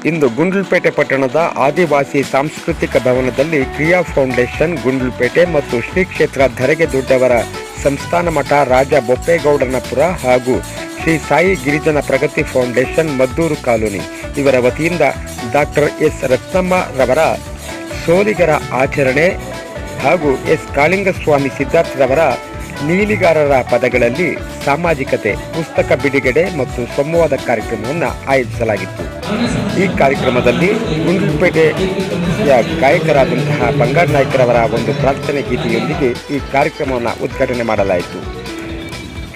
ಇಂದು ಗುಂಡ್ಲುಪೇಟೆ ಪಟ್ಟಣದ ಆದಿವಾಸಿ ಸಾಂಸ್ಕೃತಿಕ ಭವನದಲ್ಲಿ ಕ್ರಿಯಾ ಫೌಂಡೇಶನ್ ಗುಂಡ್ಲುಪೇಟೆ ಮತ್ತು ಶ್ರೀ ಕ್ಷೇತ್ರ ಧರೆಗೆ ದೊಡ್ಡವರ ಸಂಸ್ಥಾನ ಮಠ ರಾಜ ಬೊಪ್ಪೇಗೌಡನಪುರ ಹಾಗೂ ಶ್ರೀ ಸಾಯಿ ಗಿರಿಜನ ಪ್ರಗತಿ ಫೌಂಡೇಶನ್ ಮದ್ದೂರು ಕಾಲೋನಿ ಇವರ ವತಿಯಿಂದ ಡಾಕ್ಟರ್ ಎಸ್ ರತ್ನಮ್ಮ ರವರ ಸೋಲಿಗರ ಆಚರಣೆ ಹಾಗೂ ಎಸ್ ಕಾಳಿಂಗಸ್ವಾಮಿ ಸಿದ್ಧಾರ್ಥರವರ ನೀಲಿಗಾರರ ಪದಗಳಲ್ಲಿ ಸಾಮಾಜಿಕತೆ ಪುಸ್ತಕ ಬಿಡುಗಡೆ ಮತ್ತು ಸಂವಾದ ಕಾರ್ಯಕ್ರಮವನ್ನು ಆಯೋಜಿಸಲಾಗಿತ್ತು. ಈ ಕಾರ್ಯಕ್ರಮದಲ್ಲಿ ಗುಂಡ್ಲುಪೇಟೆಯ ಗಾಯಕರಾದಂತಹ ಬಂಗಾರ ನಾಯ್ಕರವರ ಒಂದು ಪ್ರಾರ್ಥನೆ ಗೀತೆಯೊಂದಿಗೆ ಈ ಕಾರ್ಯಕ್ರಮವನ್ನು ಉದ್ಘಾಟನೆ ಮಾಡಲಾಯಿತು.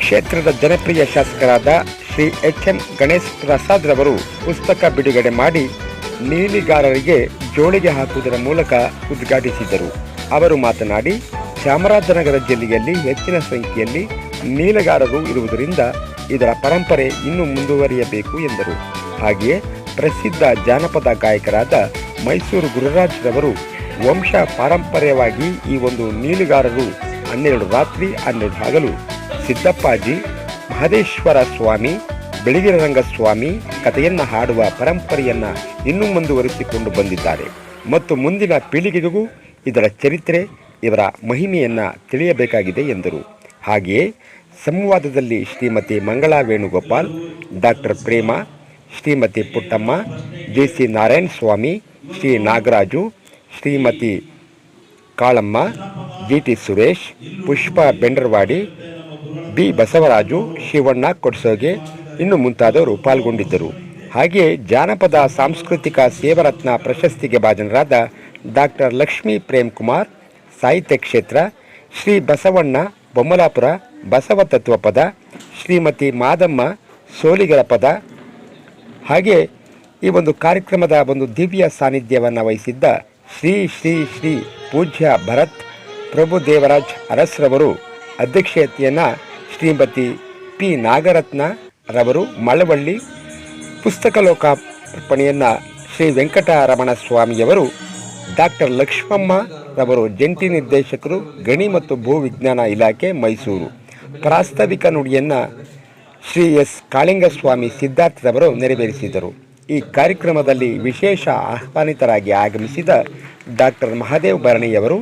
ಕ್ಷೇತ್ರದ ಜನಪ್ರಿಯ ಶಾಸಕರಾದ ಶ್ರೀ ಎಚ್.ಎಂ. ಗಣೇಶ್ ಪ್ರಸಾದ್ ರವರು ಪುಸ್ತಕ ಬಿಡುಗಡೆ ಮಾಡಿ ನೀಲಿಗಾರರಿಗೆ ಜೋಳಿಗೆ ಹಾಕುವುದರ ಮೂಲಕ ಉದ್ಘಾಟಿಸಿದರು. ಅವರು ಮಾತನಾಡಿ, ಚಾಮರಾಜನಗರ ಜಿಲ್ಲೆಯಲ್ಲಿ ಹೆಚ್ಚಿನ ಸಂಖ್ಯೆಯಲ್ಲಿ ನೀಲಗಾರರು ಇರುವುದರಿಂದ ಇದರ ಪರಂಪರೆ ಇನ್ನೂ ಮುಂದುವರಿಯಬೇಕು ಎಂದರು. ಹಾಗೆಯೇ ಪ್ರಸಿದ್ಧ ಜಾನಪದ ಗಾಯಕರಾದ ಮೈಸೂರು ಗುರುರಾಜ್ ರವರು ವಂಶ ಪಾರಂಪರ್ಯವಾಗಿ ಈ ಒಂದು ನೀಲಗಾರರು 12 ರಾತ್ರಿ 12 ಹಗಲು ಸಿದ್ದಪ್ಪಾಜಿ, ಮಹದೇಶ್ವರ ಸ್ವಾಮಿ, ಬೆಳಗಿರರಂಗಸ್ವಾಮಿ ಕಥೆಯನ್ನು ಹಾಡುವ ಪರಂಪರೆಯನ್ನು ಇನ್ನೂ ಮುಂದುವರಿಸಿಕೊಂಡು ಬಂದಿದ್ದಾರೆ ಮತ್ತು ಮುಂದಿನ ಪೀಳಿಗೆಗೂ ಇದರ ಚರಿತ್ರೆ, ಇವರ ಮಹಿಮೆಯನ್ನು ತಿಳಿಯಬೇಕಾಗಿದೆ ಎಂದರು. ಹಾಗೆಯೇ ಸಂವಾದದಲ್ಲಿ ಶ್ರೀಮತಿ ಮಂಗಳಾ ವೇಣುಗೋಪಾಲ್, ಡಾಕ್ಟರ್ ಪ್ರೇಮ, ಶ್ರೀಮತಿ ಪುಟ್ಟಮ್ಮ, ಜೆ.ಸಿ. ನಾರಾಯಣ ಸ್ವಾಮಿ, ಶ್ರೀ ನಾಗರಾಜು, ಶ್ರೀಮತಿ ಕಾಳಮ್ಮ, ಜಿ.ಟಿ. ಸುರೇಶ್, ಪುಷ್ಪ ಬೆಂಡ್ರವಾಡಿ, ಬಿ ಬಸವರಾಜು, ಶಿವಣ್ಣ ಕೊಡ್ಸೋಗೆ ಇನ್ನು ಮುಂತಾದವರು ಪಾಲ್ಗೊಂಡಿದ್ದರು. ಹಾಗೆಯೇ ಜಾನಪದ ಸಾಂಸ್ಕೃತಿಕ ಸೇವರತ್ನ ಪ್ರಶಸ್ತಿಗೆ ಭಾಜನರಾದ ಡಾಕ್ಟರ್ ಲಕ್ಷ್ಮೀ ಪ್ರೇಮ್ ಕುಮಾರ್, ಸಾಹಿತ್ಯ ಕ್ಷೇತ್ರ, ಶ್ರೀ ಬಸವಣ್ಣ ಬೊಮ್ಮಲಾಪುರ ಬಸವ ತತ್ವ ಪದ, ಶ್ರೀಮತಿ ಮಾದಮ್ಮ ಸೋಲಿಗರ ಪದ. ಹಾಗೆ ಈ ಒಂದು ಕಾರ್ಯಕ್ರಮದ ಒಂದು ದಿವ್ಯ ಸಾನ್ನಿಧ್ಯವನ್ನು ವಹಿಸಿದ್ದ ಶ್ರೀ ಶ್ರೀ ಶ್ರೀ ಪೂಜ್ಯ ಭರತ್ ಪ್ರಭು ದೇವರಾಜ್ ಅರಸ್ರವರು ಅಧ್ಯಕ್ಷತೆಯನ್ನು ಶ್ರೀಮತಿ ಪಿ ನಾಗರತ್ನ ರವರು ಮಳವಳ್ಳಿ, ಪುಸ್ತಕ ಲೋಕಾರ್ಪಣೆಯನ್ನು ಶ್ರೀ ವೆಂಕಟರಮಣ ಸ್ವಾಮಿಯವರು, ಡಾಕ್ಟರ್ ಲಕ್ಷ್ಮಮ್ಮ ರವರು ಜಂಟಿ ನಿರ್ದೇಶಕರು ಗಣಿ ಮತ್ತು ಭೂ ವಿಜ್ಞಾನ ಇಲಾಖೆ ಮೈಸೂರು, ಪ್ರಾಸ್ತಾವಿಕ ನುಡಿಯನ್ನು ಶ್ರೀ ಎಸ್ ಕಾಳಿಂಗಸ್ವಾಮಿ ಸಿದ್ಧಾರ್ಥರವರು ನೆರವೇರಿಸಿದರು. ಈ ಕಾರ್ಯಕ್ರಮದಲ್ಲಿ ವಿಶೇಷ ಆಹ್ವಾನಿತರಾಗಿ ಆಗಮಿಸಿದ ಡಾಕ್ಟರ್ ಮಹಾದೇವ್ ಭರಣಿಯವರು,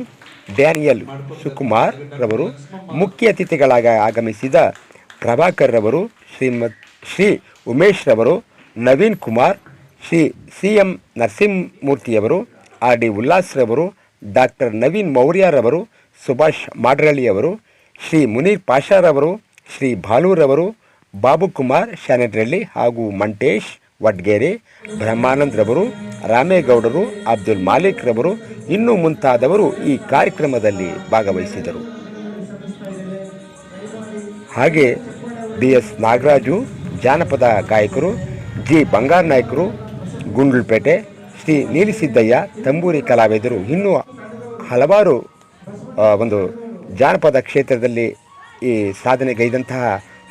ಡ್ಯಾನಿಯಲ್ ಸುಕುಮಾರ್ ರವರು, ಮುಖ್ಯ ಅತಿಥಿಗಳಾಗಿ ಆಗಮಿಸಿದ ಪ್ರಭಾಕರ್ ರವರು, ಶ್ರೀ ಉಮೇಶ್ ರವರು, ನವೀನ್ ಕುಮಾರ್, ಶ್ರೀ ಸಿ.ಎಂ. ನರಸಿಂಹಮೂರ್ತಿಯವರು, ಆರ್ ಡಿ ಉಲ್ಲಾಸ್ರವರು, ಡಾಕ್ಟರ್ ನವೀನ್ ಮೌರ್ಯರವರು, ಸುಭಾಷ್ ಮಾಡ್ರಳ್ಳಿಯವರು, ಶ್ರೀ ಮುನೀರ್ ಪಾಷಾರವರು, ಶ್ರೀ ಬಾಲೂರವರು, ಬಾಬುಕುಮಾರ್ ಶಾನೆಡ್ರಳ್ಳಿ ಹಾಗೂ ಮಂಟೇಶ್ ವಡ್ಗೇರೆ, ಬ್ರಹ್ಮಾನಂದ್ ರವರು, ರಾಮೇಗೌಡರು, ಅಬ್ದುಲ್ ಮಾಲಿಕ್ ರವರು ಇನ್ನೂ ಮುಂತಾದವರು ಈ ಕಾರ್ಯಕ್ರಮದಲ್ಲಿ ಭಾಗವಹಿಸಿದರು. ಹಾಗೆ ಬಿ ಎಸ್ ನಾಗರಾಜು ಜಾನಪದ ಗಾಯಕರು, ಜಿ ಬಂಗಾರ ನಾಯ್ಕರು ಗುಂಡ್ಲುಪೇಟೆ, ಶ್ರೀ ನೀಲಿಸಿದ್ದಯ್ಯ ತಂಬೂರಿ ಕಲಾವಿದರು ಇನ್ನೂ ಹಲವಾರು ಒಂದು ಜಾನಪದ ಕ್ಷೇತ್ರದಲ್ಲಿ ಈ ಸಾಧನೆಗೈದಂತಹ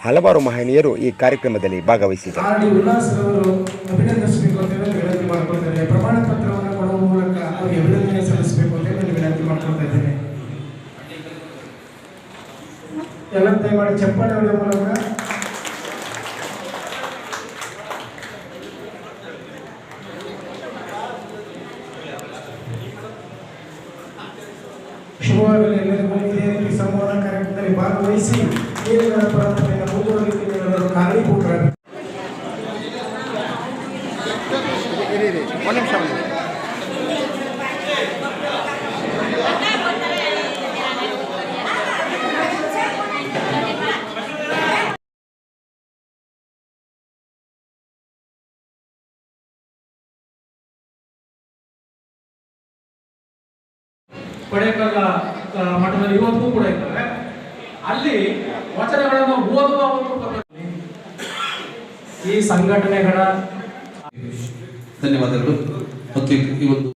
ಹಲವಾರು ಮಹನೀಯರು ಈ ಕಾರ್ಯಕ್ರಮದಲ್ಲಿ ಭಾಗವಹಿಸಿದರು. ಶುಭವಾಗಲಿ. ಎಲ್ಲರಿಗೂ ಇದೇ ರೀತಿ ಸಂವಾದ ಕಾರ್ಯಕ್ರಮದಲ್ಲಿ ಭಾಗವಹಿಸಿ ನೀಲಿಗಾರ ಪರಂಪರೆಯನ್ನು ಮುಂದುವರಿಸಿಕೊಳ್ಳಲು ಕಾರಣೀಭೂತರಾಗಿ ಕೊಡೇಕಲ್ಲ ಮಠದಲ್ಲಿ ಇವತ್ತಿಗೂ ಕೂಡ ಇದ್ದಾರೆ. ಅಲ್ಲಿ ವಚನಗಳನ್ನು ಓದುವ ಒಂದು ಈ ಸಂಘಟನೆಗಳ ಧನ್ಯವಾದಗಳು. ಮತ್ತು ಇವತ್ತು